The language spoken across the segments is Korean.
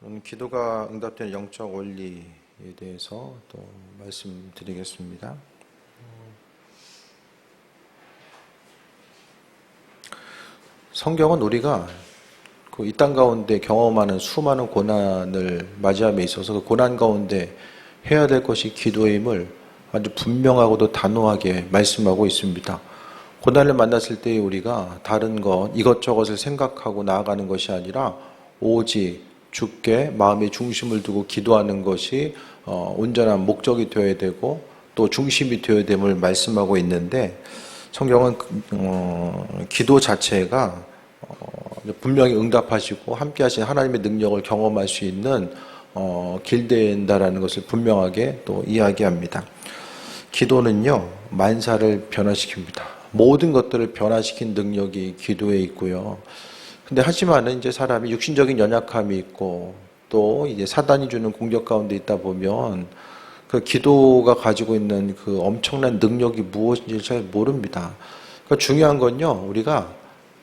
오늘 기도가 응답되는 영적 원리에 대해서 또 말씀드리겠습니다. 성경은 우리가 이 땅 가운데 경험하는 수많은 고난을 맞이함에 있어서 그 고난 가운데 해야 될 것이 기도임을 아주 분명하고도 단호하게 말씀하고 있습니다. 고난을 만났을 때 우리가 다른 것 이것저것을 생각하고 나아가는 것이 아니라 오직 주께 마음의 중심을 두고 기도하는 것이 온전한 목적이 되어야 되고 또 중심이 되어야 됨을 말씀하고 있는데, 성경은 기도 자체가 분명히 응답하시고 함께 하신 하나님의 능력을 경험할 수 있는 길된다라는 것을 분명하게 또 이야기합니다. 기도는요, 만사를 변화시킵니다. 모든 것들을 변화시킨 능력이 기도에 있고요. 근데 하지만은 이제 사람이 육신적인 연약함이 있고 또 이제 사단이 주는 공격 가운데 있다 보면 그 기도가 가지고 있는 그 엄청난 능력이 무엇인지 잘 모릅니다. 그러니까 중요한 건요, 우리가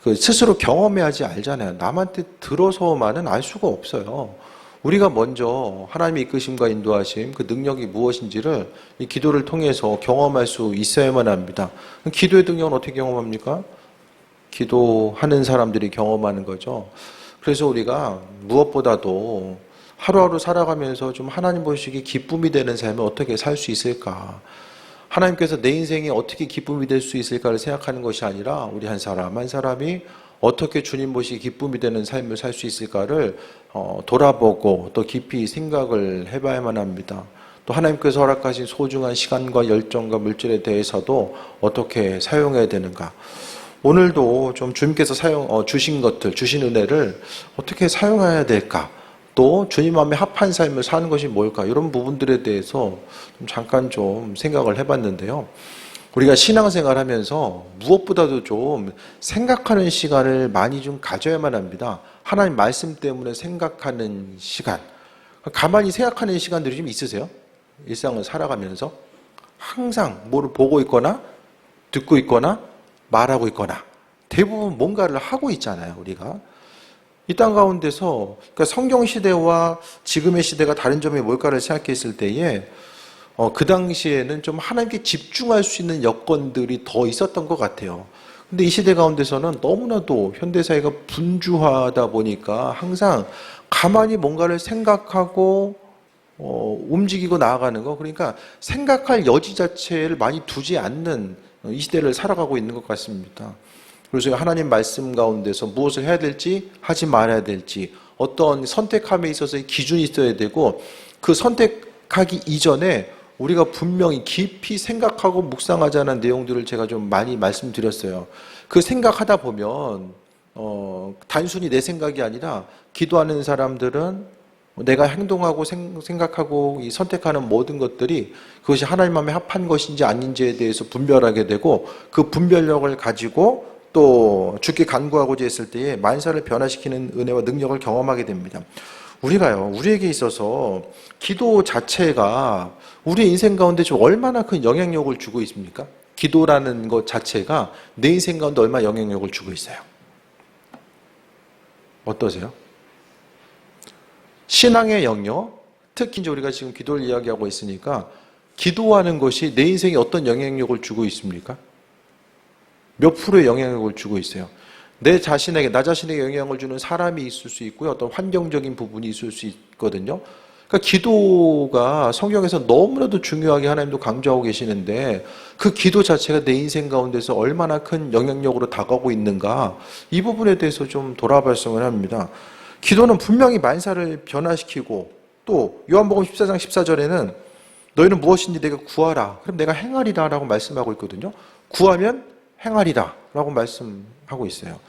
그 스스로 경험해야지 알잖아요. 남한테 들어서만은 알 수가 없어요. 우리가 먼저 하나님의 이끄심과 인도하심, 그 능력이 무엇인지를 이 기도를 통해서 경험할 수 있어야만 합니다. 기도의 능력은 어떻게 경험합니까? 기도하는 사람들이 경험하는 거죠. 그래서 우리가 무엇보다도 하루하루 살아가면서 좀 하나님 보시기에 기쁨이 되는 삶을 어떻게 살 수 있을까? 하나님께서 내 인생에 어떻게 기쁨이 될 수 있을까를 생각하는 것이 아니라 우리 한 사람 한 사람이 어떻게 주님 보시기에 기쁨이 되는 삶을 살 수 있을까를 돌아보고 또 깊이 생각을 해봐야만 합니다. 또 하나님께서 허락하신 소중한 시간과 열정과 물질에 대해서도 어떻게 사용해야 되는가? 오늘도 좀 주님께서 주신 것들, 주신 은혜를 어떻게 사용해야 될까? 또 주님 마음에 합한 삶을 사는 것이 뭘까? 이런 부분들에 대해서 잠깐 좀 생각을 해봤는데요. 우리가 신앙생활 하면서 무엇보다도 좀 생각하는 시간을 많이 좀 가져야만 합니다. 하나님 말씀 때문에 생각하는 시간. 가만히 생각하는 시간들이 좀 있으세요? 일상을 살아가면서 항상 뭐를 보고 있거나 듣고 있거나 말하고 있거나 대부분 뭔가를 하고 있잖아요, 우리가. 이 땅 가운데서 그러니까 성경 시대와 지금의 시대가 다른 점이 뭘까를 생각했을 때에 그 당시에는 좀 하나님께 집중할 수 있는 여건들이 더 있었던 것 같아요. 근데 이 시대 가운데서는 너무나도 현대사회가 분주하다 보니까 항상 가만히 뭔가를 생각하고 움직이고 나아가는 거, 그러니까 생각할 여지 자체를 많이 두지 않는 이 시대를 살아가고 있는 것 같습니다. 그래서 하나님 말씀 가운데서 무엇을 해야 될지 하지 말아야 될지 어떤 선택함에 있어서의 기준이 있어야 되고, 그 선택하기 이전에 우리가 분명히 깊이 생각하고 묵상하자는 내용들을 제가 좀 많이 말씀드렸어요. 그 생각하다 보면 단순히 내 생각이 아니라 기도하는 사람들은 내가 행동하고 생각하고 이 선택하는 모든 것들이 그것이 하나님 마음에 합한 것인지 아닌지에 대해서 분별하게 되고, 그 분별력을 가지고 또 주께 간구하고자 했을 때에 만사를 변화시키는 은혜와 능력을 경험하게 됩니다. 우리에게 있어서 기도 자체가 우리 인생 가운데 좀 얼마나 큰 영향력을 주고 있습니까? 기도라는 것 자체가 내 인생 가운데 얼마나 영향력을 주고 있어요? 어떠세요? 신앙의 영역, 특히 이제 우리가 지금 기도를 이야기하고 있으니까 기도하는 것이 내 인생에 어떤 영향력을 주고 있습니까? 몇 프로의 영향력을 주고 있어요? 나 자신에게 영향을 주는 사람이 있을 수 있고요. 어떤 환경적인 부분이 있을 수 있거든요. 그러니까 기도가 성경에서 너무나도 중요하게 하나님도 강조하고 계시는데, 그 기도 자체가 내 인생 가운데서 얼마나 큰 영향력으로 다가오고 있는가, 이 부분에 대해서 좀 돌아봤으면 합니다. 기도는 분명히 만사를 변화시키고, 또 요한복음 14장 14절에는 너희는 무엇인지 내가 구하라, 그럼 내가 행하리라 라고 말씀하고 있거든요. 구하면 행하리라 라고 말씀하고 있어요.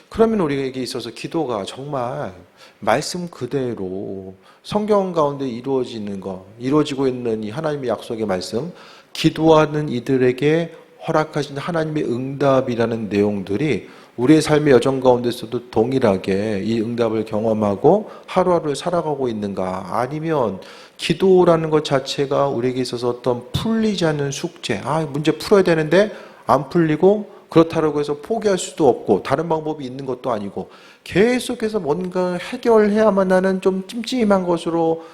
그러면 우리에게 있어서 기도가 정말 말씀 그대로 성경 가운데 이루어지고 있는 이 하나님의 약속의 말씀, 기도하는 이들에게 허락하신 하나님의 응답이라는 내용들이 우리의 삶의 여정 가운데서도 동일하게 이 응답을 경험하고 하루하루를 살아가고 있는가? 아니면 기도라는 것 자체가 우리에게 있어서 어떤 풀리지 않는 숙제, 문제 풀어야 되는데 안 풀리고 그렇다고 해서 포기할 수도 없고 다른 방법이 있는 것도 아니고 계속해서 뭔가 해결해야만 하는 좀 찜찜한 것으로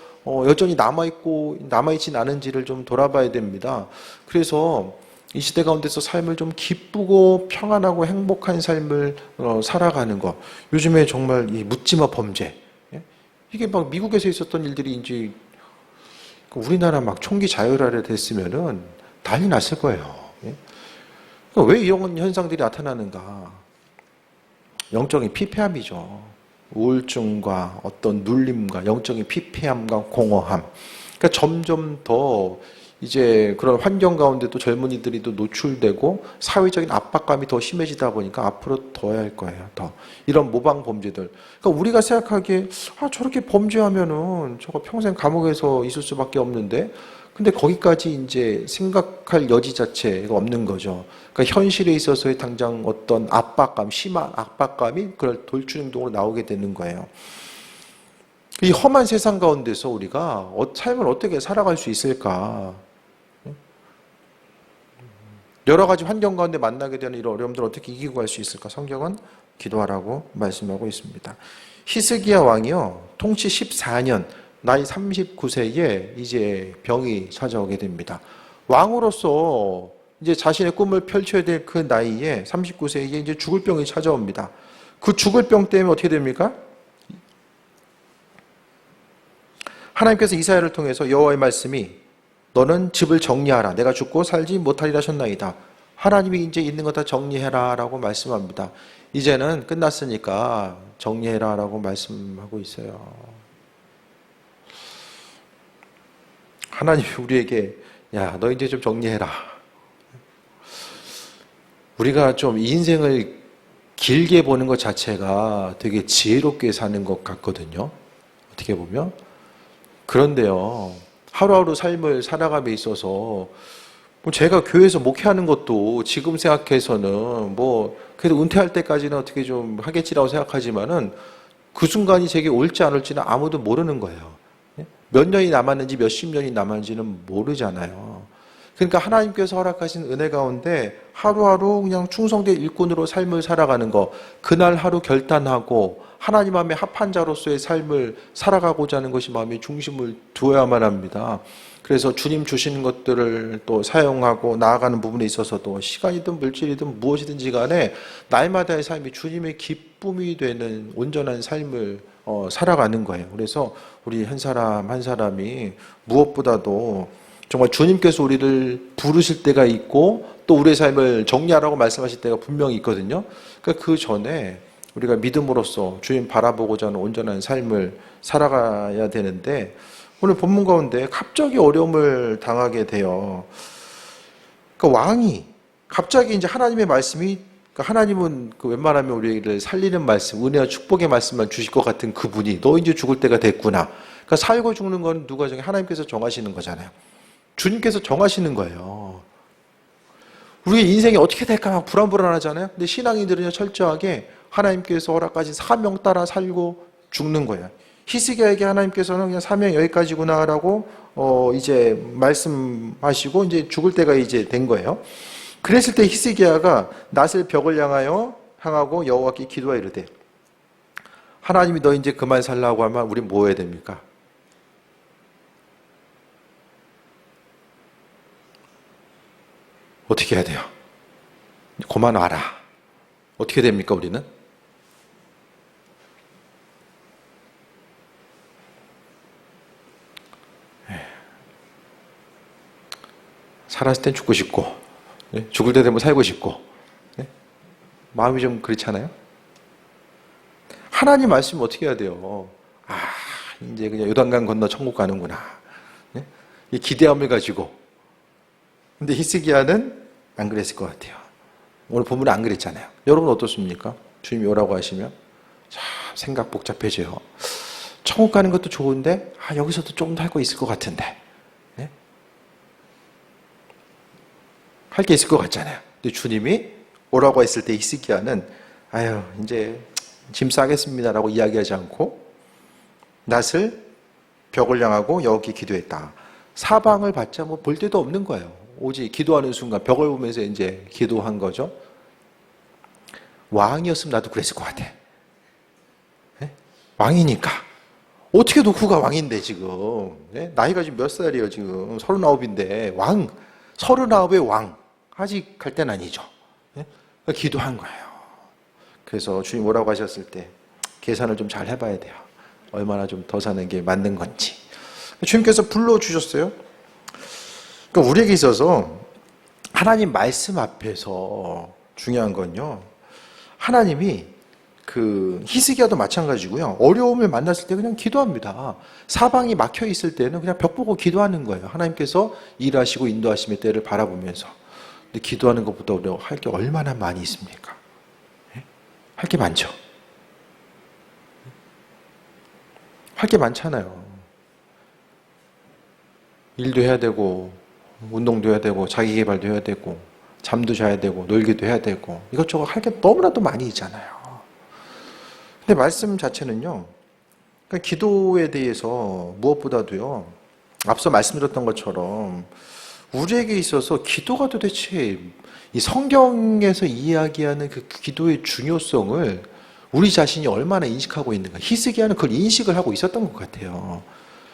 여전히 남아있진 않은지를 좀 돌아봐야 됩니다. 그래서 이 시대 가운데서 삶을 좀 기쁘고 평안하고 행복한 삶을 살아가는 것. 요즘에 정말 이 묻지마 범죄. 예? 이게 막 미국에서 있었던 일들이 이제 우리나라 막 총기 자율화를 됐으면은 난리 났을 거예요. 예? 왜 이런 현상들이 나타나는가? 영적인 피폐함이죠. 우울증과 어떤 눌림과 영적인 피폐함과 공허함. 그러니까 점점 더 이제 그런 환경 가운데도 젊은이들이 또 노출되고 사회적인 압박감이 더 심해지다 보니까 앞으로 더 해야 할 거예요. 더 이런 모방 범죄들. 그러니까 우리가 생각하기에 저렇게 범죄하면은 저거 평생 감옥에서 있을 수밖에 없는데, 근데 거기까지 이제 생각할 여지 자체가 없는 거죠. 그러니까 현실에 있어서의 당장 어떤 압박감, 심한 압박감이 그걸 돌출 행동으로 나오게 되는 거예요. 이 험한 세상 가운데서 우리가 삶을 어떻게 살아갈 수 있을까? 여러 가지 환경 가운데 만나게 되는 이런 어려움들을 어떻게 이기고 갈 수 있을까? 성경은 기도하라고 말씀하고 있습니다. 히스기야 왕이요, 통치 14년, 나이 39세에 이제 병이 찾아오게 됩니다. 왕으로서 이제 자신의 꿈을 펼쳐야 될 그 나이에 39세에 이제 죽을 병이 찾아옵니다. 그 죽을 병 때문에 어떻게 됩니까? 하나님께서 이사야를 통해서 여호와의 말씀이 너는 집을 정리하라. 내가 죽고 살지 못하리라 하셨나이다. 하나님이 이제 있는 거 다 정리해라 라고 말씀합니다. 이제는 끝났으니까 정리해라 라고 말씀하고 있어요. 하나님이 우리에게 야, 너 이제 좀 정리해라. 우리가 좀 인생을 길게 보는 것 자체가 되게 지혜롭게 사는 것 같거든요. 어떻게 보면. 그런데요, 하루하루 삶을 살아감에 있어서 제가 교회에서 목회하는 것도 지금 생각해서는 그래도 은퇴할 때까지는 어떻게 좀 하겠지라고 생각하지만은 그 순간이 제게 올지 안 올지는 아무도 모르는 거예요. 몇 년이 남았는지 몇십 년이 남았는지는 모르잖아요. 그러니까 하나님께서 허락하신 은혜 가운데 하루하루 그냥 충성된 일꾼으로 삶을 살아가는 거, 그날 하루 결단하고 하나님 마음에 합한 자로서의 삶을 살아가고자 하는 것이 마음의 중심을 두어야만 합니다. 그래서 주님 주시는 것들을 또 사용하고 나아가는 부분에 있어서도 시간이든 물질이든 무엇이든지 간에 날마다의 삶이 주님의 기쁨이 되는 온전한 삶을 살아가는 거예요. 그래서 우리 한 사람 한 사람이 무엇보다도 정말 주님께서 우리를 부르실 때가 있고 또 우리의 삶을 정리하라고 말씀하실 때가 분명히 있거든요. 그러니까 그 전에 우리가 믿음으로써 주님 바라보고자 하는 온전한 삶을 살아가야 되는데, 오늘 본문 가운데 갑자기 어려움을 당하게 돼요. 그러니까 왕이 갑자기 이제 하나님의 말씀이, 그러니까 하나님은 웬만하면 우리를 살리는 말씀, 은혜와 축복의 말씀만 주실 것 같은 그분이 너 이제 죽을 때가 됐구나. 그러니까 살고 죽는 건 누가 정해? 하나님께서 정하시는 거잖아요. 주님께서 정하시는 거예요. 우리의 인생이 어떻게 될까 막 불안불안하잖아요. 근데 신앙인들은 철저하게 하나님께서 허락하신 사명 따라 살고 죽는 거예요. 히스기야에게 하나님께서는 그냥 사명 여기까지구나라고 이제 말씀하시고 이제 죽을 때가 이제 된 거예요. 그랬을 때 히스기야가 낫을 벽을 향하고 여호와께 기도하 이르되, 하나님이 너 이제 그만 살라고 하면 우리 뭐 해야 됩니까? 어떻게 해야 돼요? 그만 와라. 어떻게 됩니까, 우리는? 살았을 땐 죽고 싶고, 죽을 때 되면 살고 싶고, 마음이 좀 그렇잖아요? 하나님 말씀 어떻게 해야 돼요? 이제 그냥 요단강 건너 천국 가는구나. 이 기대함을 가지고. 근데 히스기야는 안 그랬을 것 같아요. 오늘 본문은 안 그랬잖아요. 여러분 어떻습니까? 주님이 오라고 하시면 참 생각 복잡해져요. 천국 가는 것도 좋은데 여기서도 조금 더 할 거 있을 것 같은데, 할 게 있을 것 같잖아요. 근데 주님이 오라고 했을 때 히스기야는 이제 짐 싸겠습니다라고 이야기하지 않고 낫을 벽을 향하고 여기 기도했다. 사방을 봤자 볼 데도 없는 거예요. 오직 기도하는 순간 벽을 보면서 이제 기도한 거죠. 왕이었으면 나도 그랬을 것 같아. 예? 왕이니까. 어떻게 노후가 왕인데 지금. 예? 나이가 지금 몇 살이에요 지금. 39인데 왕. 39의 왕. 아직 갈 때는 아니죠. 예? 기도한 거예요. 그래서 주님 뭐라고 하셨을 때 계산을 좀 잘 해봐야 돼요. 얼마나 좀 더 사는 게 맞는 건지. 주님께서 불러주셨어요. 그러니까 우리에게 있어서 하나님 말씀 앞에서 중요한 건요. 하나님이 그 히스기야도 마찬가지고요. 어려움을 만났을 때 그냥 기도합니다. 사방이 막혀 있을 때는 그냥 벽 보고 기도하는 거예요. 하나님께서 일하시고 인도하심의 때를 바라보면서. 근데 기도하는 것보다 우리가 할 게 얼마나 많이 있습니까? 할 게 많죠. 할 게 많잖아요. 일도 해야 되고 운동도 해야 되고 자기 개발도 해야 되고 잠도 자야 되고 놀기도 해야 되고 이것저것 할 게 너무나도 많이 있잖아요. 근데 말씀 자체는요. 그러니까 기도에 대해서 무엇보다도요. 앞서 말씀드렸던 것처럼 우리에게 있어서 기도가 도대체 이 성경에서 이야기하는 그 기도의 중요성을 우리 자신이 얼마나 인식하고 있는가. 히스기야는 그걸 인식을 하고 있었던 것 같아요.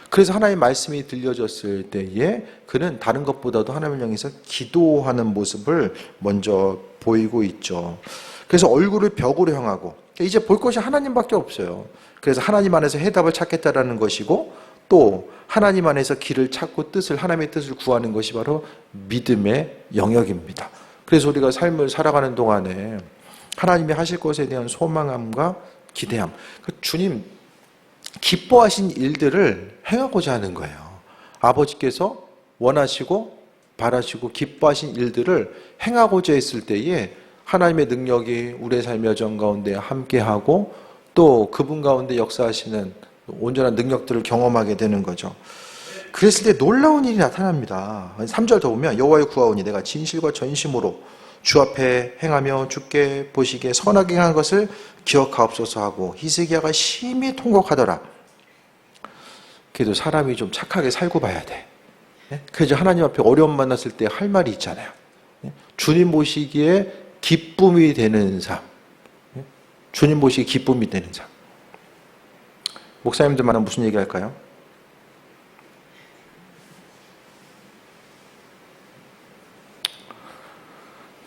그래서 하나님의 말씀이 들려졌을 때에 그는 다른 것보다도 하나님을 향해서 기도하는 모습을 먼저 보이고 있죠. 그래서 얼굴을 벽으로 향하고 이제 볼 것이 하나님밖에 없어요. 그래서 하나님 안에서 해답을 찾겠다라는 것이고 또 하나님 안에서 길을 찾고 하나님의 뜻을 구하는 것이 바로 믿음의 영역입니다. 그래서 우리가 삶을 살아가는 동안에 하나님이 하실 것에 대한 소망함과 기대함. 주님 기뻐하신 일들을 행하고자 하는 거예요. 아버지께서 원하시고 바라시고 기뻐하신 일들을 행하고자 했을 때에 하나님의 능력이 우리의 삶의 여정 가운데 함께하고 또 그분 가운데 역사하시는 온전한 능력들을 경험하게 되는 거죠. 그랬을 때 놀라운 일이 나타납니다. 3절 더 보면 여호와의 구하오니 내가 진실과 전심으로 주 앞에 행하며 주께 보시기에 선하게 행한 것을 기억하옵소서 하고 히스기야가 심히 통곡하더라. 그래도 사람이 좀 착하게 살고 봐야 돼. 그래서 하나님 앞에 어려움 만났을 때 할 말이 있잖아요. 주님 보시기에 기쁨이 되는 삶. 주님 보시기에 기쁨이 되는 삶. 목사님들만은 무슨 얘기 할까요?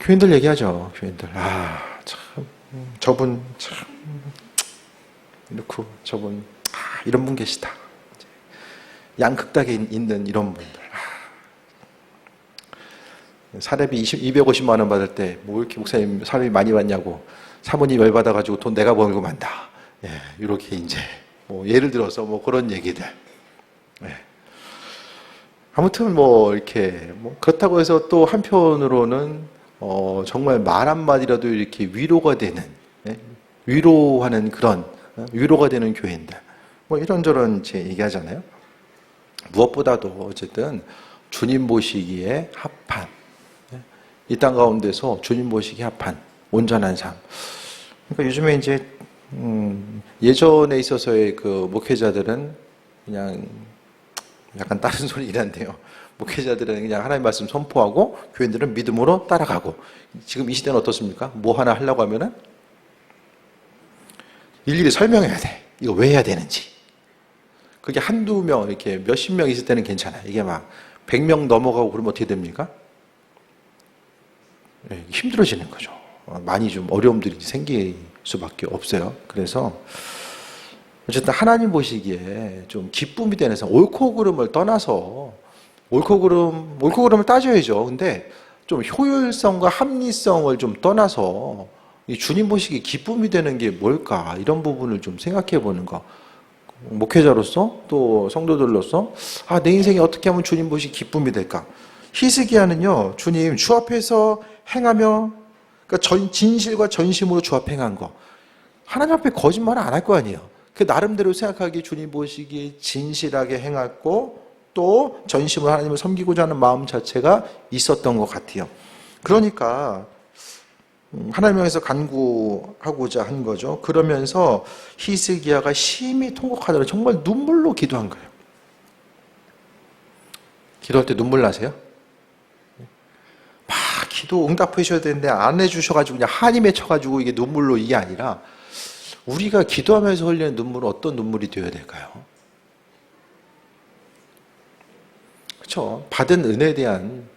교인들 얘기하죠. 교인들. 참 저분 참 이렇고 저분 이런 분 계시다. 양극단에 있는 이런 분들. 사례비 250만 원 받을 때 뭐 이렇게 목사님 사례비 많이 받냐고 사모님 열받아가지고 돈 내가 벌고 만다. 이렇게 이제 뭐 예를 들어서 뭐 그런 얘기들. 아무튼 뭐 이렇게 뭐 그렇다고 해서 또 한편으로는 정말 말 한마디라도 이렇게 위로가 되는, 위로하는 그런, 위로가 되는 교회인들. 뭐 이런저런 제 얘기하잖아요. 무엇보다도 어쨌든 주님 보시기에 합한, 이 땅 가운데서 주님 보시기에 합한 온전한 삶. 그러니까 요즘에 이제, 예전에 있어서의 그 목회자들은 그냥 약간 다른 소리긴 한데요. 목회자들은 그냥 하나님 말씀 선포하고 교인들은 믿음으로 따라가고 지금 이 시대는 어떻습니까? 뭐 하나 하려고 하면은 일일이 설명해야 돼. 이거 왜 해야 되는지. 그게 한두 명 이렇게 몇십 명 있을 때는 괜찮아요. 이게 막 100명 넘어가고 그러면 어떻게 됩니까? 힘들어지는 거죠. 많이 좀 어려움들이 생길 수밖에 없어요. 그래서 어쨌든 하나님 보시기에 좀 기쁨이 되는 삶, 옳고 그름을 떠나서 옳고 그름을 따져야죠. 근데 좀 효율성과 합리성을 좀 떠나서 이 주님 보시기에 기쁨이 되는 게 뭘까? 이런 부분을 좀 생각해 보는 거. 목회자로서 또 성도들로서 내 인생에 어떻게 하면 주님 보시기에 기쁨이 될까? 히스기야는요, 주님 주 앞에서 행하며 그러니까 진실과 전심으로 주 앞에 행한 거. 하나님 앞에 거짓말을 안 할 거 아니에요. 그 나름대로 생각하기에 주님 보시기에 진실하게 행했고 또 전심으로 하나님을 섬기고자 하는 마음 자체가 있었던 것 같아요. 그러니까 하나님을 향해서 간구하고자 한 거죠. 그러면서 히스기야가 심히 통곡하더라. 정말 눈물로 기도한 거예요. 기도할 때 눈물 나세요? 막 기도 응답해 주셔야 되는데 안 해주셔가지고 그냥 한이 맺혀가지고 이게 눈물로 이게 아니라 우리가 기도하면서 흘리는 눈물은 어떤 눈물이 되어야 될까요? 그렇죠. 받은 은혜에 대한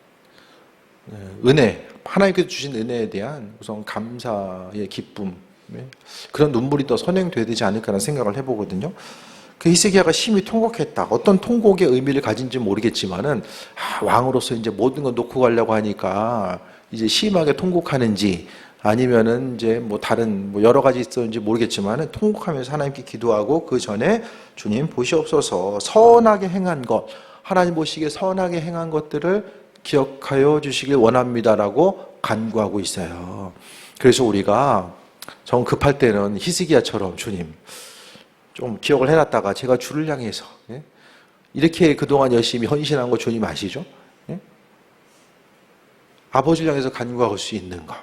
은혜, 하나님께서 주신 은혜에 대한 우선 감사의 기쁨, 그런 눈물이 더 선행돼야 되지 않을까라는 생각을 해보거든요. 그 히스기야가 심히 통곡했다. 어떤 통곡의 의미를 가진지 모르겠지만은 왕으로서 이제 모든 걸 놓고 가려고 하니까 이제 심하게 통곡하는지 아니면은 이제 뭐 다른 뭐 여러 가지 있었는지 모르겠지만은 통곡하면서 하나님께 기도하고 그 전에 주님 보시옵소서 선하게 행한 것, 하나님 보시기에 선하게 행한 것들을 기억하여 주시길 원합니다라고 간구하고 있어요. 그래서 우리가 정 급할 때는 히스기야처럼 주님 좀 기억을 해놨다가 제가 주를 향해서 이렇게 그동안 열심히 헌신한 거 주님 아시죠? 아버지를 향해서 간구할 수 있는 거.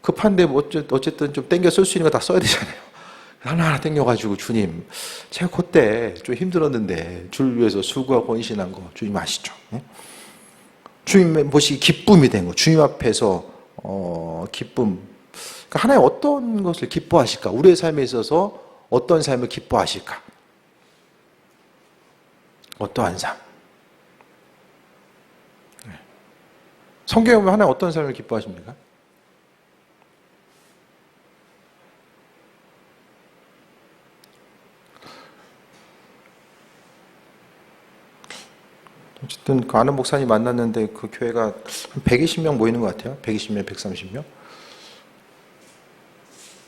급한데 뭐 어쨌든 좀 땡겨 쓸 수 있는 거 다 써야 되잖아요. 하나하나 땡겨가지고 주님 제가 그때 좀 힘들었는데 주를 위해서 수고하고 헌신한 거 주님 아시죠? 주님 보시기 기쁨이 된 거. 주님 앞에서 기쁨. 그러니까 하나님 어떤 것을 기뻐하실까? 우리의 삶에 있어서 어떤 삶을 기뻐하실까? 어떠한 삶? 성경에 보면 하나님 어떤 삶을 기뻐하십니까? 어쨌든 그 아는 목사님 만났는데 그 교회가 한 120명 모이는 것 같아요. 120명, 130명.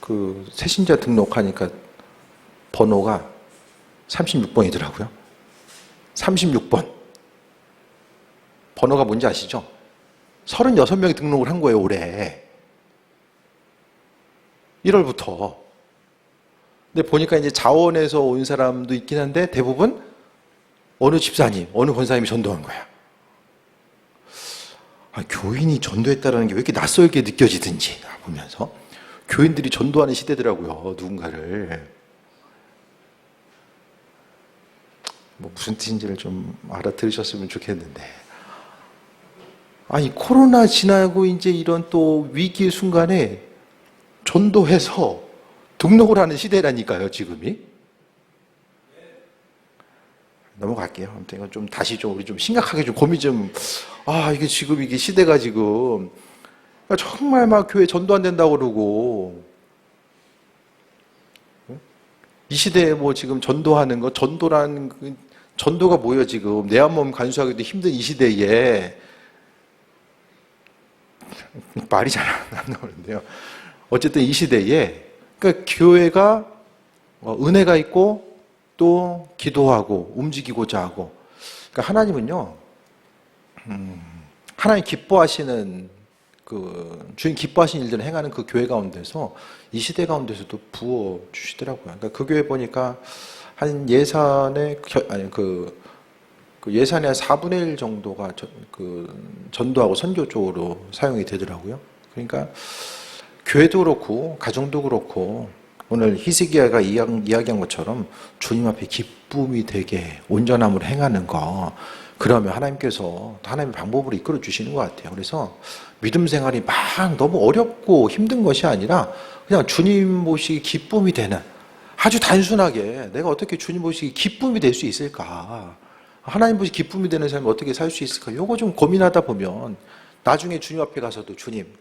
그 새신자 등록하니까 번호가 36번이더라고요. 36번. 번호가 뭔지 아시죠? 36명이 등록을 한 거예요, 올해. 1월부터. 근데 보니까 이제 자원에서 온 사람도 있긴 한데 대부분 어느 집사님, 어느 권사님이 전도한 거야. 교인이 전도했다는 게 왜 이렇게 낯설게 느껴지든지 보면서 교인들이 전도하는 시대더라고요, 누군가를. 뭐 무슨 뜻인지를 좀 알아들으셨으면 좋겠는데. 아니 코로나 지나고 이제 이런 또 위기의 순간에 전도해서 등록을 하는 시대라니까요, 지금이. 넘어갈게요. 아무튼 이건 좀 다시 좀 우리 좀 심각하게 좀 고민 좀. 이게 지금 이게 시대가 지금 정말 막 교회 전도 안 된다고 그러고 이 시대에 뭐 지금 전도하는 거 전도가 뭐예요 지금 내 한 몸 간수하기도 힘든 이 시대에 말이 잘 안 나오는데요. 어쨌든 이 시대에 그러니까 교회가 은혜가 있고 또 기도하고 움직이고자 하고 그러니까 하나님은요 하나님 기뻐하시는 그 주인 기뻐하시는 일들을 행하는 그 교회 가운데서 이 시대 가운데서도 부어 주시더라고요. 그러니까 그 교회 보니까 한 예산의 그 예산의 한 4분의 1 정도가 전도하고 선교 쪽으로 사용이 되더라고요. 그러니까 교회도 그렇고 가정도 그렇고 오늘 히스기야가 이야기한 것처럼 주님 앞에 기쁨이 되게 온전함으로 행하는 거 그러면 하나님께서 하나님의 방법으로 이끌어 주시는 것 같아요. 그래서 믿음 생활이 막 너무 어렵고 힘든 것이 아니라 그냥 주님 모시기 기쁨이 되는 아주 단순하게 내가 어떻게 주님 모시기 기쁨이 될 수 있을까? 하나님 보시 기쁨이 되는 삶을 어떻게 살 수 있을까? 요거 좀 고민하다 보면 나중에 주님 앞에 가서도 주님,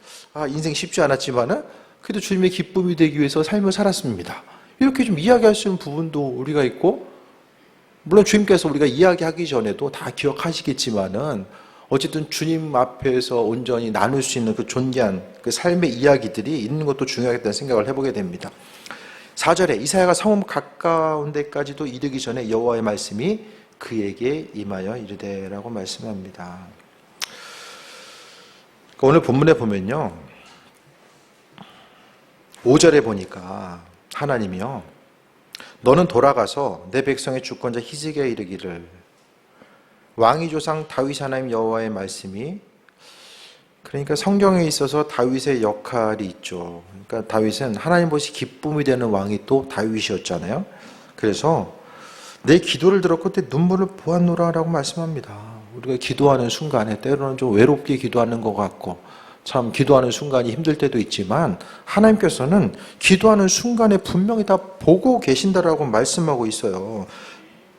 인생 쉽지 않았지만은 그래도 주님의 기쁨이 되기 위해서 삶을 살았습니다. 이렇게 좀 이야기할 수 있는 부분도 우리가 있고, 물론 주님께서 우리가 이야기하기 전에도 다 기억하시겠지만은 어쨌든 주님 앞에서 온전히 나눌 수 있는 그 존귀한 그 삶의 이야기들이 있는 것도 중요하겠다는 생각을 해보게 됩니다. 4절에 이사야가 성읍 가까운 데까지도 이르기 전에 여호와의 말씀이 그에게 임하여 이르되라고 말씀합니다. 오늘 본문에 보면요 5절에 보니까 하나님이요 너는 돌아가서 내 백성의 주권자 히스기야에 이르기를 왕의 조상 다윗 하나님 여호와의 말씀이 그러니까 성경에 있어서 다윗의 역할이 있죠. 그러니까 다윗은 하나님 보시 기쁨이 되는 왕이 또 다윗이었잖아요. 그래서 내 기도를 들었고 내 눈물을 보았노라라고 말씀합니다. 우리가 기도하는 순간에 때로는 좀 외롭게 기도하는 것 같고 참 기도하는 순간이 힘들 때도 있지만 하나님께서는 기도하는 순간에 분명히 다 보고 계신다라고 말씀하고 있어요.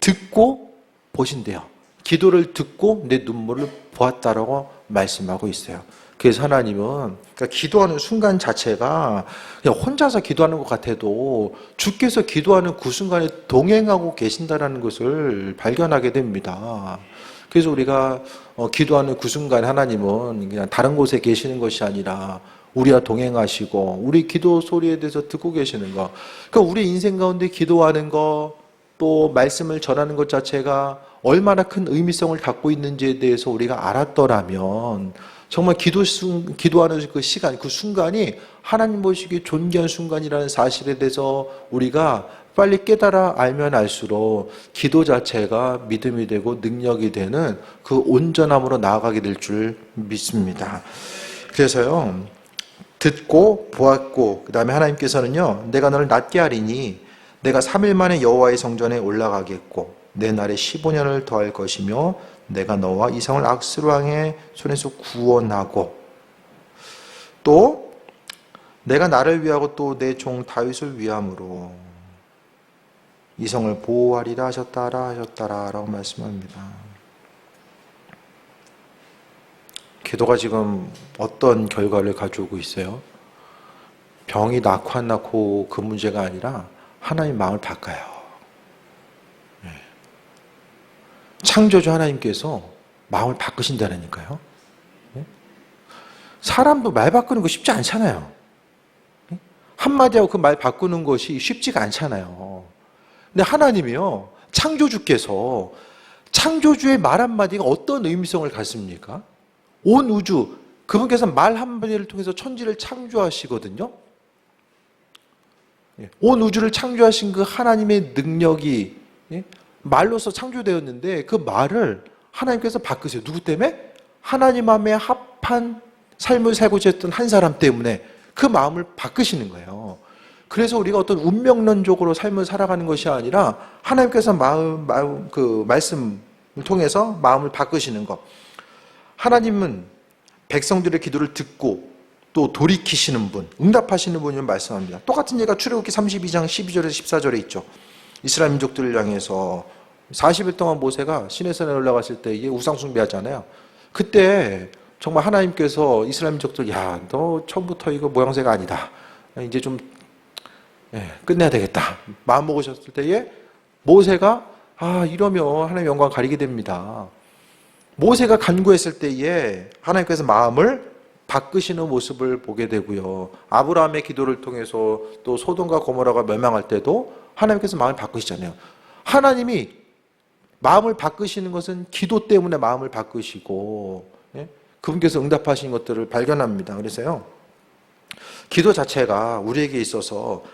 듣고 보신대요. 기도를 듣고 내 눈물을 보았다라고 말씀하고 있어요. 그래서 하나님은 그러니까 기도하는 순간 자체가 그냥 혼자서 기도하는 것 같아도 주께서 기도하는 그 순간에 동행하고 계신다라는 것을 발견하게 됩니다. 그래서 우리가 기도하는 그 순간 하나님은 그냥 다른 곳에 계시는 것이 아니라 우리와 동행하시고 우리 기도 소리에 대해서 듣고 계시는 거. 그러니까 우리 인생 가운데 기도하는 거 또 말씀을 전하는 것 자체가 얼마나 큰 의미성을 갖고 있는지에 대해서 우리가 알았더라면 정말 기도하는 그 시간, 그 순간이 하나님 보시기에 존귀한 순간이라는 사실에 대해서 우리가 빨리 깨달아 알면 알수록 기도 자체가 믿음이 되고 능력이 되는 그 온전함으로 나아가게 될 줄 믿습니다. 그래서요, 듣고 보았고 그 다음에 하나님께서는요, 내가 너를 낫게 하리니 내가 3일 만에 여호와의 성전에 올라가겠고 내 날에 15년을 더할 것이며 내가 너와 이성을 악스루 왕의 손에서 구원하고 또 내가 나를 위하고 또 내 종 다윗을 위함으로 이성을 보호하리라 하셨다라 라고 말씀합니다. 기도가 지금 어떤 결과를 가져오고 있어요? 병이 낳고 안 낳고 그 문제가 아니라 하나님 마음을 바꿔요. 창조주 하나님께서 마음을 바꾸신다니까요. 사람도 말 바꾸는 거 쉽지 않잖아요. 한마디 하고 그 말 바꾸는 것이 쉽지가 않잖아요. 근데 하나님이요, 창조주께서 창조주의 말 한마디가 어떤 의미성을 갖습니까? 온 우주, 그분께서 말 한마디를 통해서 천지를 창조하시거든요. 온 우주를 창조하신 그 하나님의 능력이 말로서 창조되었는데 그 말을 하나님께서 바꾸세요. 누구 때문에? 하나님 마음에 합한 삶을 살고자 했던 한 사람 때문에 그 마음을 바꾸시는 거예요. 그래서 우리가 어떤 운명론적으로 삶을 살아가는 것이 아니라 하나님께서 그 말씀을 통해서 마음을 바꾸시는 것. 하나님은 백성들의 기도를 듣고 또 돌이키시는 분, 응답하시는 분을 말씀합니다. 똑같은 예가 출애굽기 32장 12절에서 14절에 있죠. 이스라엘 민족들을 향해서 40일 동안 모세가 시내산에 올라갔을 때 이게 우상 숭배하잖아요. 그때 정말 하나님께서 이스라엘 민족들, 야, 너 처음부터 이거 모양새가 아니다. 이제 좀 끝내야 되겠다. 마음 먹으셨을 때에 모세가 이러면 하나님의 영광 가리게 됩니다. 모세가 간구했을 때에 하나님께서 마음을 바꾸시는 모습을 보게 되고요. 아브라함의 기도를 통해서 또 소돔과 고모라가 멸망할 때도 하나님께서 마음을 바꾸시잖아요. 하나님이 마음을 바꾸시는 것은 기도 때문에 마음을 바꾸시고 그분께서 응답하신 것들을 발견합니다. 그래서요, 기도 자체가 우리에게 있어서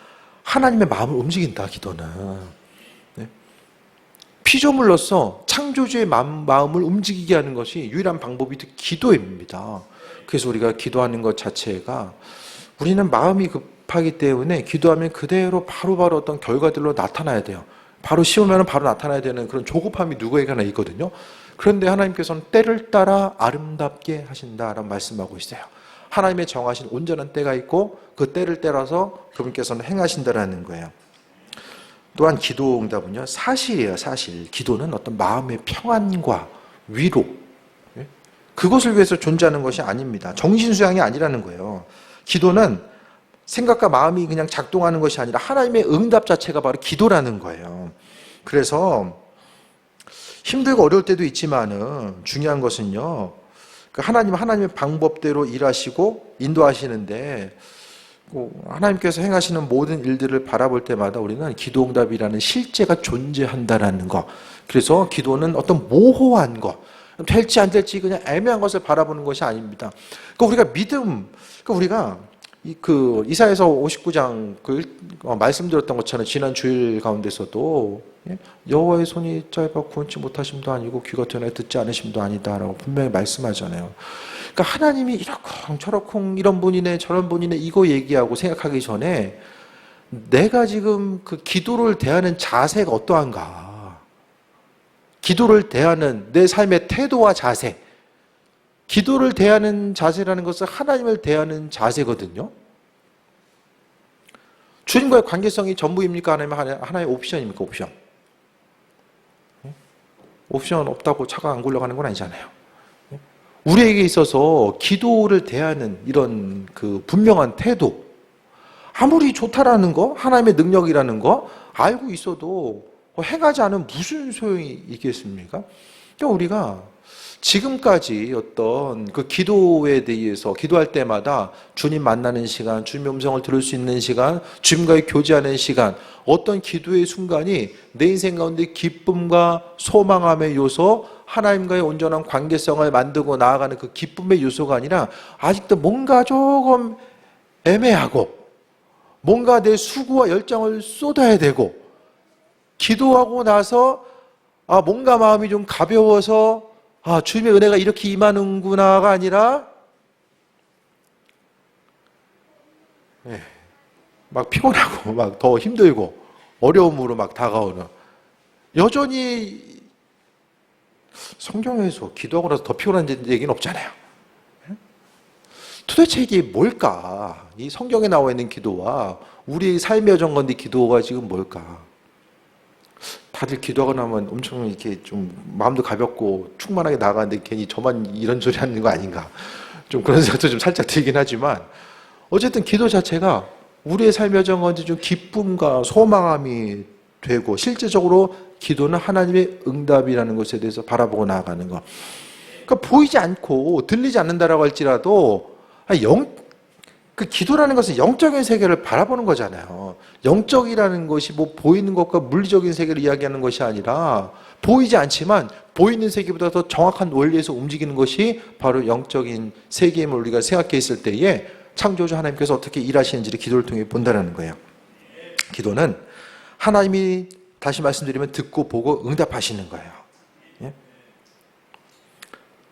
하나님의 마음을 움직인다. 기도는 피조물로서 창조주의 마음을 움직이게 하는 것이 유일한 방법이 기도입니다. 그래서 우리가 기도하는 것 자체가 우리는 마음이 급하기 때문에 기도하면 그대로 바로바로 어떤 결과들로 나타나야 돼요. 바로 씌우면 바로 나타나야 되는 그런 조급함이 누구에게나 있거든요. 그런데 하나님께서는 때를 따라 아름답게 하신다라고 말씀하고 있어요. 하나님의 정하신 온전한 때가 있고 그 때를 따라서 그분께서는 행하신다라는 거예요. 또한 기도 응답은요, 사실이에요. 사실. 기도는 어떤 마음의 평안과 위로, 그것을 위해서 존재하는 것이 아닙니다. 정신수양이 아니라는 거예요. 기도는 생각과 마음이 그냥 작동하는 것이 아니라 하나님의 응답 자체가 바로 기도라는 거예요. 그래서 힘들고 어려울 때도 있지만은 중요한 것은요, 하나님의 방법대로 일하시고 인도하시는데 하나님께서 행하시는 모든 일들을 바라볼 때마다 우리는 기도 응답이라는 실제가 존재한다라는 것. 그래서 기도는 어떤 모호한 것, 될지 안 될지 그냥 애매한 것을 바라보는 것이 아닙니다. 그러니까 우리가 믿음, 우리가 이사야서 59장 말씀드렸던 것처럼 지난 주일 가운데서도 여호와의 손이 짧아 구원치 못하심도 아니고 귀가 트여 듣지 않으심도 아니다라고 분명히 말씀하잖아요. 그러니까 하나님이 이러쿵 저러쿵 이런 분이네 저런 분이네 이거 얘기하고 생각하기 전에 내가 지금 그 기도를 대하는 자세가 어떠한가, 기도를 대하는 내 삶의 태도와 자세, 기도를 대하는 자세라는 것은 하나님을 대하는 자세거든요. 주님과의 관계성이 전부입니까? 아니면 하나의 옵션입니까? 옵션. 옵션 없다고 차가 안 굴러가는 건 아니잖아요. 우리에게 있어서 기도를 대하는 이런 그 분명한 태도, 아무리 좋다라는 거, 하나님의 능력이라는 거 알고 있어도 행하지 않으면 무슨 소용이 있겠습니까? 그러니까 우리가 지금까지 어떤 그 기도에 대해서 기도할 때마다 주님 만나는 시간, 주님의 음성을 들을 수 있는 시간, 주님과의 교제하는 시간, 어떤 기도의 순간이 내 인생 가운데 기쁨과 소망함의 요소, 하나님과의 온전한 관계성을 만들고 나아가는 그 기쁨의 요소가 아니라 아직도 뭔가 조금 애매하고 뭔가 내 수고와 열정을 쏟아야 되고 기도하고 나서 뭔가 마음이 좀 가벼워서 주님의 은혜가 이렇게 임하는구나가 아니라 막 피곤하고 막 더 힘들고 어려움으로 막 다가오는, 여전히 성경에서 기도하고 나서 더 피곤한 얘기는 없잖아요. 도대체 이게 뭘까? 이 성경에 나와 있는 기도와 우리의 삶의 여정 건데 기도가 지금 뭘까? 다들 기도하고 나면 엄청 이렇게 좀 마음도 가볍고 충만하게 나가는데 괜히 저만 이런 소리 하는 거 아닌가? 좀 그런 생각도 좀 살짝 들긴 하지만 어쨌든 기도 자체가 우리의 삶의 여정 건데 좀 기쁨과 소망함이 되고 실제적으로 기도는 하나님의 응답이라는 것에 대해서 바라보고 나아가는 것. 그러니까 보이지 않고 들리지 않는다라고 할지라도 그 기도라는 것은 영적인 세계를 바라보는 거잖아요. 영적이라는 것이 뭐 보이는 것과 물리적인 세계를 이야기하는 것이 아니라 보이지 않지만 보이는 세계보다 더 정확한 원리에서 움직이는 것이 바로 영적인 세계임을 우리가 생각해 있을 때에 창조주 하나님께서 어떻게 일하시는지를 기도를 통해 본다는 거예요. 기도는 하나님이 다시 말씀드리면 듣고 보고 응답하시는 거예요.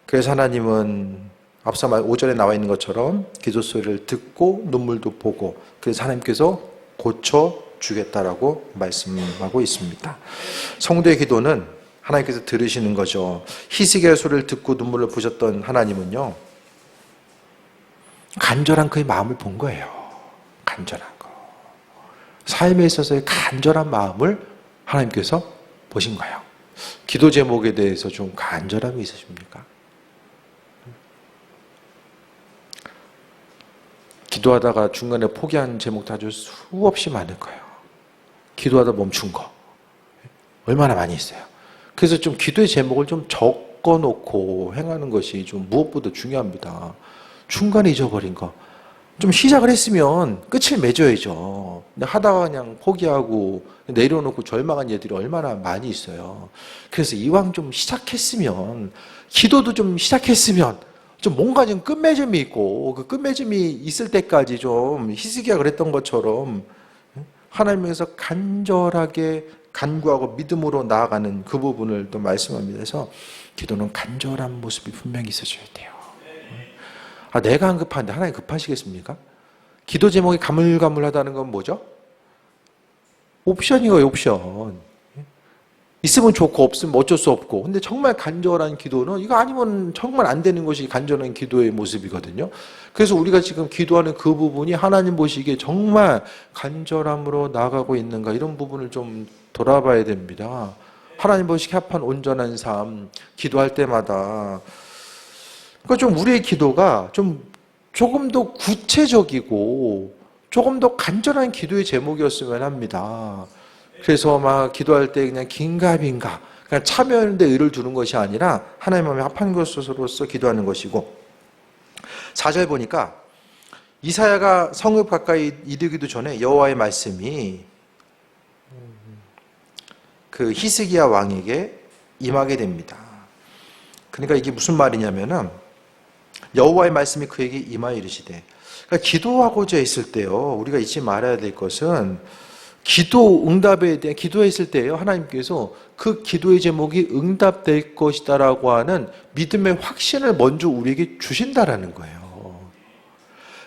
그래서 하나님은 앞서 5절에 나와 있는 것처럼 기도 소리를 듣고 눈물도 보고 그래서 하나님께서 고쳐주겠다라고 말씀하고 있습니다. 성도의 기도는 하나님께서 들으시는 거죠. 히스기야 소리를 듣고 눈물을 보셨던 하나님은요, 간절한 그의 마음을 본 거예요. 간절한 거. 삶에 있어서의 간절한 마음을 하나님께서 보신 거예요. 기도 제목에 대해서 좀 간절함이 있으십니까? 기도하다가 중간에 포기한 제목도 아주 수없이 많을 거예요. 기도하다 멈춘 거 얼마나 많이 있어요. 그래서 좀 기도의 제목을 좀 적어놓고 행하는 것이 좀 무엇보다 중요합니다. 중간에 잊어버린 거 좀 시작을 했으면 끝을 맺어야죠. 근데 하다가 그냥 포기하고 내려놓고 절망한 예들이 얼마나 많이 있어요. 그래서 이왕 좀 시작했으면, 기도도 좀 시작했으면 좀 뭔가 좀 끝맺음이 있고 그 끝맺음이 있을 때까지 좀 히스기야 그랬던 것처럼 하나님께서 간절하게 간구하고 믿음으로 나아가는 그 부분을 또 말씀합니다. 그래서 기도는 간절한 모습이 분명히 있어줘야 돼요. 내가 안 급한데 하나님 급하시겠습니까? 기도 제목이 가물가물하다는 건 뭐죠? 옵션이에요, 옵션. 있으면 좋고 없으면 어쩔 수 없고. 근데 정말 간절한 기도는 이거 아니면 정말 안 되는 것이 간절한 기도의 모습이거든요. 그래서 우리가 지금 기도하는 그 부분이 하나님 보시기에 정말 간절함으로 나아가고 있는가, 이런 부분을 좀 돌아봐야 됩니다. 하나님 보시기에 합한 온전한 삶, 기도할 때마다 그러니까 좀 우리의 기도가 좀 조금 더 구체적이고 조금 더 간절한 기도의 제목이었으면 합니다. 그래서 막 기도할 때 그냥 긴가민가 그냥 참여하는데 의를 두는 것이 아니라 하나님 마음에 합한 것으로서 기도하는 것이고, 4절 보니까 이사야가 성읍 가까이 이르기도 전에 여호와의 말씀이 그 히스기야 왕에게 임하게 됩니다. 그러니까 이게 무슨 말이냐면은 여호와의 말씀이 그에게 임하여 이르시되, 그러니까 기도하고자 했을 때요, 우리가 잊지 말아야 될 것은 기도 응답에 대한 기도했을 때요, 하나님께서 그 기도의 제목이 응답될 것이다라고 하는 믿음의 확신을 먼저 우리에게 주신다라는 거예요.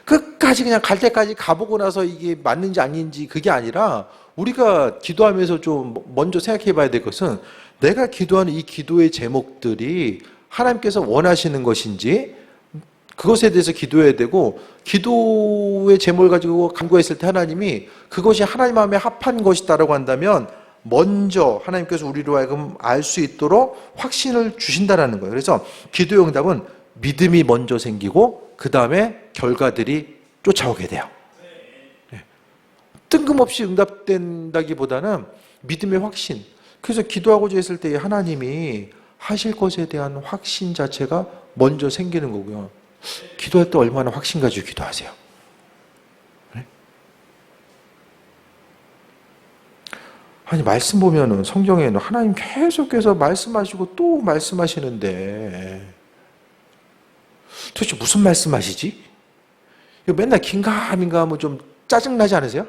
끝까지 그냥 갈 때까지 가보고 나서 이게 맞는지 아닌지 그게 아니라 우리가 기도하면서 좀 먼저 생각해 봐야 될 것은 내가 기도하는 이 기도의 제목들이 하나님께서 원하시는 것인지 그것에 대해서 기도해야 되고, 기도의 제목을 가지고 간구했을 때 하나님이 그것이 하나님 마음에 합한 것이다라고 한다면 먼저 하나님께서 우리로 하여금 알 수 있도록 확신을 주신다라는 거예요. 그래서 기도의 응답은 믿음이 먼저 생기고 그 다음에 결과들이 쫓아오게 돼요. 뜬금없이 응답된다기보다는 믿음의 확신. 그래서 기도하고자 했을 때 하나님이 하실 것에 대한 확신 자체가 먼저 생기는 거고요. 기도할 때 얼마나 확신 가지고 기도하세요? 네? 아니, 말씀 보면은 성경에는 하나님 계속해서 말씀하시고 또 말씀하시는데 도대체 무슨 말씀하시지? 맨날 긴가민가 하면 좀 짜증나지 않으세요?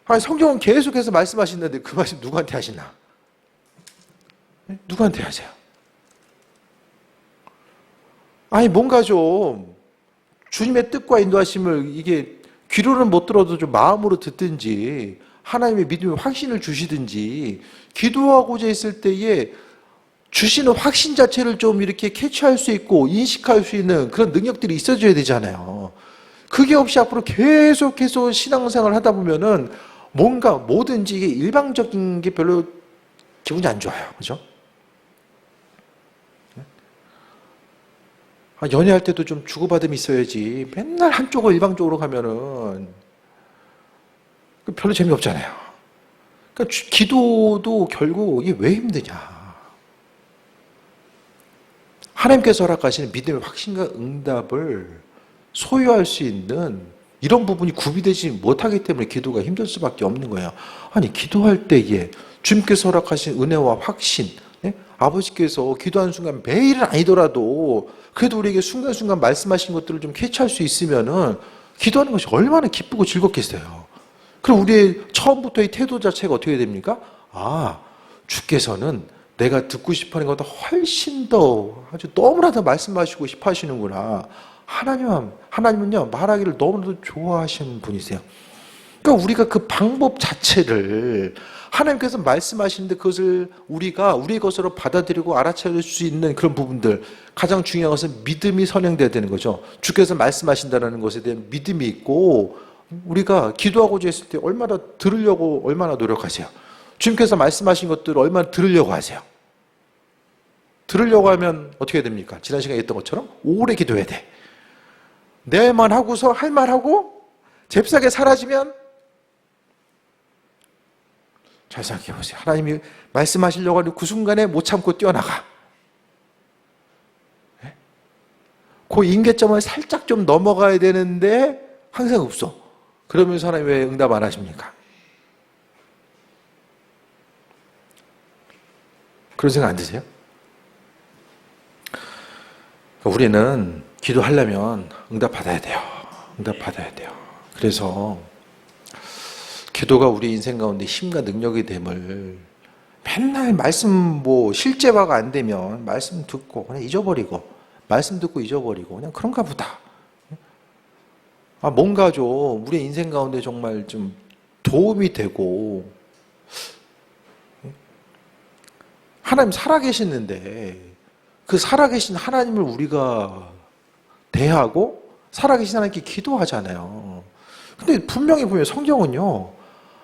아니, 성경은 계속해서 말씀하시는데 그 말씀 누구한테 하시나? 네? 누구한테 하세요? 아니, 뭔가 좀 주님의 뜻과 인도하심을 이게 귀로는 못 들어도 좀 마음으로 듣든지 하나님의 믿음의 확신을 주시든지, 기도하고자 했을 때에 주시는 확신 자체를 좀 이렇게 캐치할 수 있고 인식할 수 있는 그런 능력들이 있어줘야 되잖아요. 그게 없이 앞으로 계속해서 신앙생활을 하다 보면은 뭔가 뭐든지 이게 일방적인 게 별로 기분이 안 좋아요. 그죠? 연애할 때도 좀 주고받음이 있어야지 맨날 한쪽을 일방적으로 가면은 별로 재미없잖아요. 그러니까 기도도 결국 이게 왜 힘드냐. 하나님께서 허락하시는 믿음의 확신과 응답을 소유할 수 있는 이런 부분이 구비되지 못하기 때문에 기도가 힘들 수밖에 없는 거예요. 아니, 기도할 때에 주님께서 허락하신 은혜와 확신, 아버지께서 기도하는 순간 매일은 아니더라도 그래도 우리에게 순간순간 말씀하신 것들을 좀 캐치할 수 있으면은 기도하는 것이 얼마나 기쁘고 즐겁겠어요. 그럼 우리의 처음부터의 태도 자체가 어떻게 됩니까? 아, 주께서는 내가 듣고 싶어 하는 것보다 훨씬 더 아주 너무나 더 말씀하시고 싶어 하시는구나. 하나님은요, 말하기를 너무나도 좋아하시는 분이세요. 그러니까 우리가 그 방법 자체를 하나님께서 말씀하시는데 그것을 우리가 우리의 것으로 받아들이고 알아차릴 수 있는 그런 부분들, 가장 중요한 것은 믿음이 선행돼야 되는 거죠. 주께서 말씀하신다는 것에 대한 믿음이 있고, 우리가 기도하고자 했을 때 얼마나 들으려고 얼마나 노력하세요? 주님께서 말씀하신 것들을 얼마나 들으려고 하세요? 들으려고 하면 어떻게 됩니까? 지난 시간에 했던 것처럼 오래 기도해야 돼. 내 말 하고서 할 말 하고 잽싸게 사라지면, 잘 생각해 보세요. 하나님이 말씀하시려고 하는 그 순간에 못 참고 뛰어나가. 그 임계점을 살짝 좀 넘어가야 되는데 항상 없어. 그러면서 하나님 왜 응답 안 하십니까? 그런 생각 안 드세요? 우리는 기도하려면 응답 받아야 돼요. 응답 받아야 돼요. 그래서 기도가 우리 인생 가운데 힘과 능력이 됨을, 맨날 말씀 실제화가 안 되면 말씀 듣고 그냥 잊어버리고, 말씀 듣고 잊어버리고 그냥 그런가 보다. 뭔가 좀 우리 인생 가운데 정말 좀 도움이 되고, 하나님 살아계시는데 그 살아계신 하나님을 우리가 대하고 살아계신 하나님께 기도하잖아요. 근데 분명히 보면 성경은요,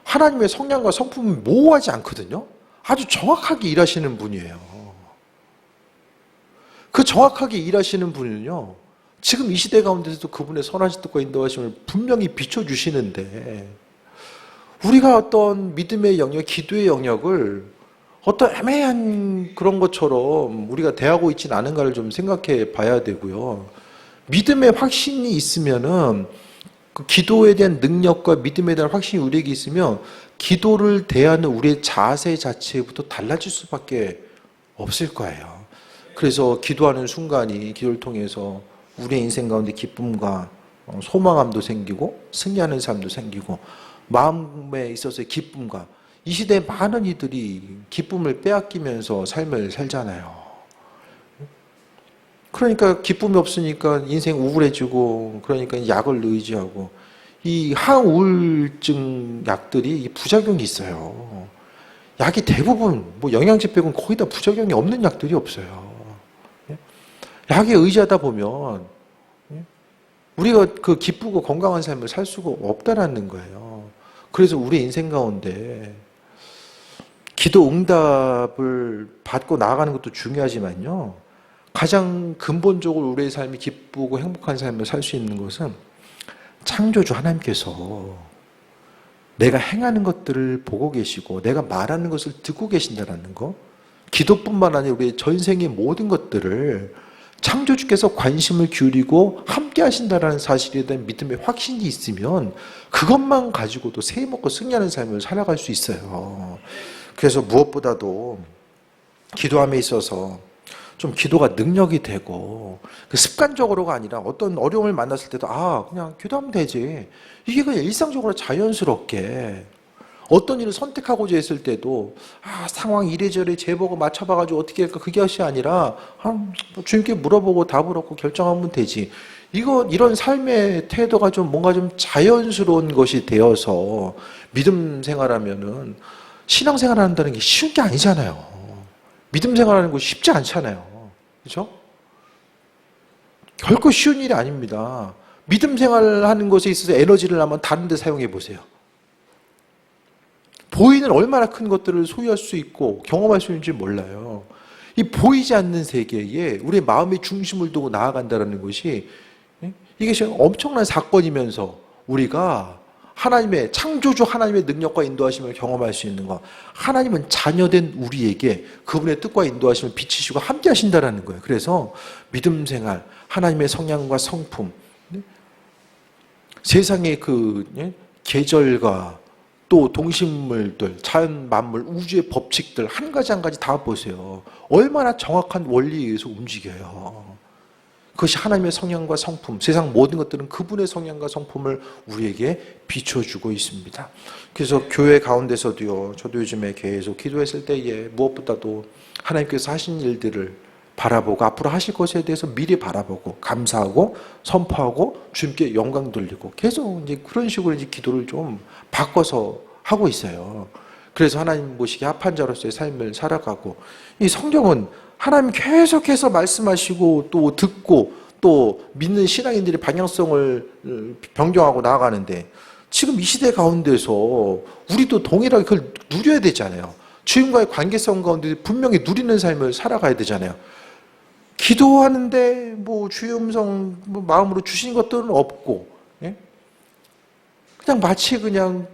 하나님의 성량과 성품을 모호하지 않거든요. 아주 정확하게 일하시는 분이에요. 그 정확하게 일하시는 분은요, 지금 이 시대 가운데서도 그분의 선하신 뜻과 인도하심을 분명히 비춰주시는데, 우리가 어떤 믿음의 영역, 기도의 영역을 어떤 애매한 그런 것처럼 우리가 대하고 있지는 않은가를 좀 생각해 봐야 되고요. 믿음의 확신이 있으면은 그 기도에 대한 능력과 믿음에 대한 확신이 우리에게 있으면 기도를 대하는 우리의 자세 자체부터 달라질 수밖에 없을 거예요. 그래서 기도하는 순간이 기도를 통해서 우리의 인생 가운데 기쁨과 소망함도 생기고 승리하는 삶도 생기고 마음에 있어서의 기쁨과, 이 시대에 많은 이들이 기쁨을 빼앗기면서 삶을 살잖아요. 그러니까 기쁨이 없으니까 인생 우울해지고, 그러니까 약을 의지하고, 이 항우울증 약들이 부작용이 있어요. 약이 대부분 뭐 영양제 빼고는 거의 다 부작용이 없는 약들이 없어요. 약에 의지하다 보면 우리가 그 기쁘고 건강한 삶을 살 수가 없다라는 거예요. 그래서 우리 인생 가운데 기도 응답을 받고 나아가는 것도 중요하지만요. 가장 근본적으로 우리의 삶이 기쁘고 행복한 삶을 살 수 있는 것은 창조주 하나님께서 내가 행하는 것들을 보고 계시고 내가 말하는 것을 듣고 계신다는 거, 기도뿐만 아니라 우리의 전생의 모든 것들을 창조주께서 관심을 기울이고 함께 하신다는 사실에 대한 믿음의 확신이 있으면 그것만 가지고도 새 먹고 승리하는 삶을 살아갈 수 있어요. 그래서 무엇보다도 기도함에 있어서 좀 기도가 능력이 되고 그 습관적으로가 아니라 어떤 어려움을 만났을 때도 그냥 기도하면 되지, 이게 그냥 일상적으로 자연스럽게 어떤 일을 선택하고자 했을 때도 상황 이래저래 재보고 맞춰봐가지고 어떻게 할까, 그게 것이 아니라 주님께 물어보고 답을 얻고 결정하면 되지. 이런 삶의 태도가 좀 뭔가 좀 자연스러운 것이 되어서 믿음 생활하면은 신앙 생활한다는 게 쉬운 게 아니잖아요. 믿음 생활하는 거 쉽지 않잖아요. 그렇죠? 결코 쉬운 일이 아닙니다. 믿음 생활하는 것에 있어서 에너지를 한번 다른 데 사용해 보세요. 보이는 얼마나 큰 것들을 소유할 수 있고 경험할 수 있는지 몰라요. 이 보이지 않는 세계에 우리의 마음의 중심을 두고 나아간다는 것이, 이게 엄청난 사건이면서 우리가 하나님의 창조주 하나님의 능력과 인도하심을 경험할 수 있는 것, 하나님은 자녀된 우리에게 그분의 뜻과 인도하심을 비치시고 함께 하신다는 거예요. 그래서 믿음 생활, 하나님의 성향과 성품, 세상의 그 계절과 또 동식물들, 자연 만물, 우주의 법칙들 한 가지 한 가지 다 보세요. 얼마나 정확한 원리에 의해서 움직여요. 그것이 하나님의 성향과 성품, 세상 모든 것들은 그분의 성향과 성품을 우리에게 비춰주고 있습니다. 그래서 교회 가운데서도요, 저도 요즘에 계속 기도했을 때에 무엇보다도 하나님께서 하신 일들을 바라보고 앞으로 하실 것에 대해서 미리 바라보고 감사하고 선포하고 주님께 영광 돌리고 계속 이제 그런 식으로 이제 기도를 좀 바꿔서 하고 있어요. 그래서 하나님 보시기에 합한 자로서의 삶을 살아가고, 이 성경은 하나님 계속해서 말씀하시고 또 듣고 또 믿는 신앙인들의 방향성을 변경하고 나아가는데, 지금 이 시대 가운데서 우리도 동일하게 그걸 누려야 되잖아요. 주님과의 관계성 가운데 분명히 누리는 삶을 살아가야 되잖아요. 기도하는데 뭐 주의 음성 마음으로 주신 것들은 없고, 그냥 마치 그냥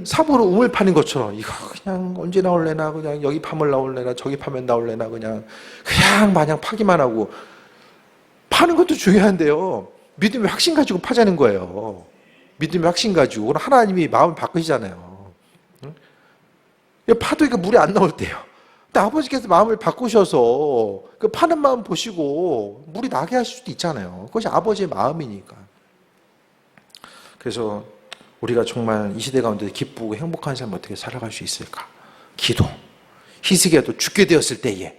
삽으로 우물 파는 것처럼, 이거 그냥 언제 나올래나, 그냥 여기 파면 나올래나, 저기 파면 나올래나, 그냥 마냥 파기만 하고. 파는 것도 중요한데요, 믿음의 확신 가지고 파자는 거예요. 믿음의 확신 가지고. 그럼 하나님이 마음을 바꾸시잖아요. 파도 이거 물이 안 나올 때요. 근데 아버지께서 마음을 바꾸셔서 그 파는 마음 보시고 물이 나게 하실 수도 있잖아요. 그것이 아버지의 마음이니까. 그래서 우리가 정말 이 시대 가운데 기쁘고 행복한 삶을 어떻게 살아갈 수 있을까? 기도. 히스기야도 죽게 되었을 때에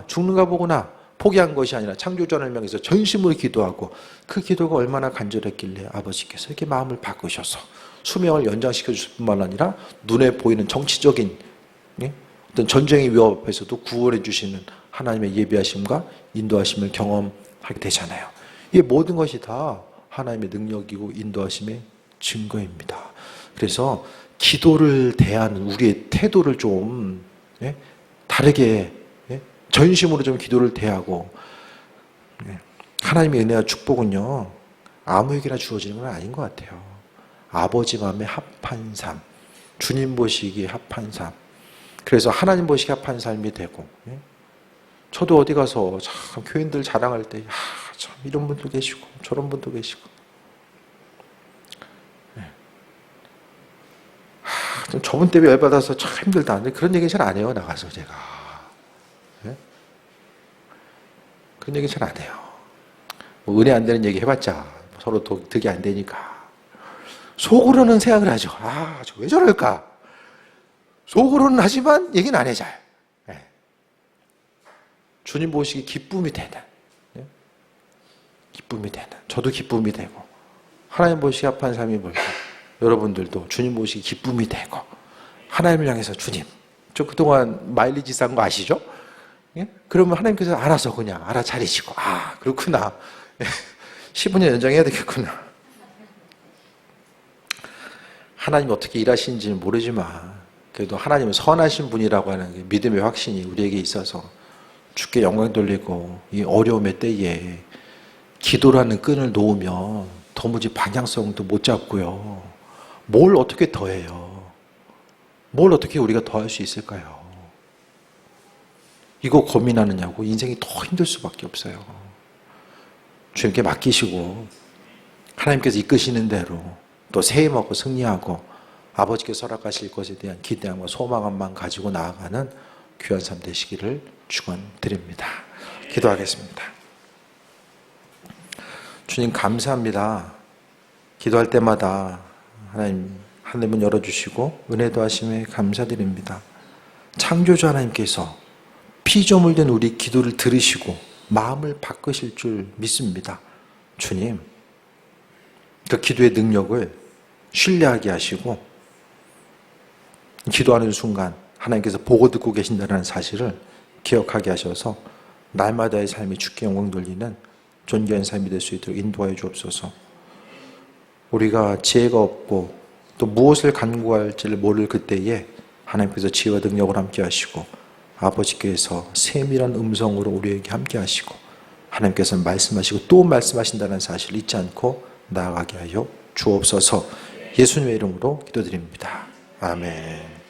죽는가 보구나 포기한 것이 아니라 창조주를 명해서 전심으로 기도하고, 그 기도가 얼마나 간절했길래 아버지께서 이렇게 마음을 바꾸셔서 수명을 연장시켜 주실 뿐만 아니라 눈에 보이는 정치적인 어떤 전쟁의 위협 앞에서도 구원해 주시는 하나님의 예비하심과 인도하심을 경험하게 되잖아요. 이 모든 것이 다 하나님의 능력이고 인도하심의 증거입니다. 그래서 기도를 대하는 우리의 태도를 좀 다르게, 전심으로 좀 기도를 대하고, 하나님의 은혜와 축복은요 아무에게나 주어지는 건 아닌 것 같아요. 아버지 마음에 합한 삶, 주님 보시기에 합한 삶, 그래서 하나님 보시기에 합한 삶이 되고, 저도 어디 가서 참 교인들 자랑할 때 참 이런 분도 계시고 저런 분도 계시고, 저분 때문에 열받아서 참 힘들다, 근데 그런 얘기 잘 안 해요. 나가서 제가 그런 얘기 잘 안 해요. 뭐 은혜 안 되는 얘기 해봤자 서로 득이 안 되니까. 속으로는 생각을 하죠. 저 왜 저럴까? 속으로는 하지만 얘기는 안 해 잘. 주님 보시기 기쁨이 되는, 기쁨이 되는, 저도 기쁨이 되고, 하나님 보시기 합한 삶이 뭘까? 여러분들도 주님 보시기 기쁨이 되고, 하나님을 향해서 주님, 저 그동안 마일리지 싼 거 아시죠? 예? 그러면 하나님께서 알아서 그냥 알아차리시고, 아, 그렇구나. 15년 연장해야 되겠구나. 하나님이 어떻게 일하시는지는 모르지만 그래도 하나님은 선하신 분이라고 하는 믿음의 확신이 우리에게 있어서 주께 영광 돌리고, 이 어려움의 때에 기도라는 끈을 놓으면 도무지 방향성도 못 잡고요. 뭘 어떻게 더해요? 뭘 어떻게 우리가 더할 수 있을까요? 이거 고민하느냐고 인생이 더 힘들 수밖에 없어요. 주님께 맡기시고 하나님께서 이끄시는 대로 또 세임하고 승리하고 아버지께서 허락하실 것에 대한 기대함과 소망만 가지고 나아가는 귀한 삶 되시기를 축원드립니다. 기도하겠습니다. 주님 감사합니다. 기도할 때마다 하나님 하늘문 열어주시고 은혜도 하심에 감사드립니다. 창조주 하나님께서 피조물된 우리 기도를 들으시고 마음을 바꾸실 줄 믿습니다. 주님, 그 기도의 능력을 신뢰하게 하시고 기도하는 순간 하나님께서 보고 듣고 계신다는 사실을 기억하게 하셔서 날마다의 삶이 주께 영광 돌리는 존귀한 삶이 될 수 있도록 인도하여 주옵소서. 우리가 지혜가 없고 또 무엇을 간구할지를 모를 그때에 하나님께서 지혜와 능력을 함께 하시고 아버지께서 세밀한 음성으로 우리에게 함께 하시고 하나님께서 말씀하시고 또 말씀하신다는 사실을 잊지 않고 나아가게 하여 주옵소서. 예수님의 이름으로 기도드립니다. 아멘.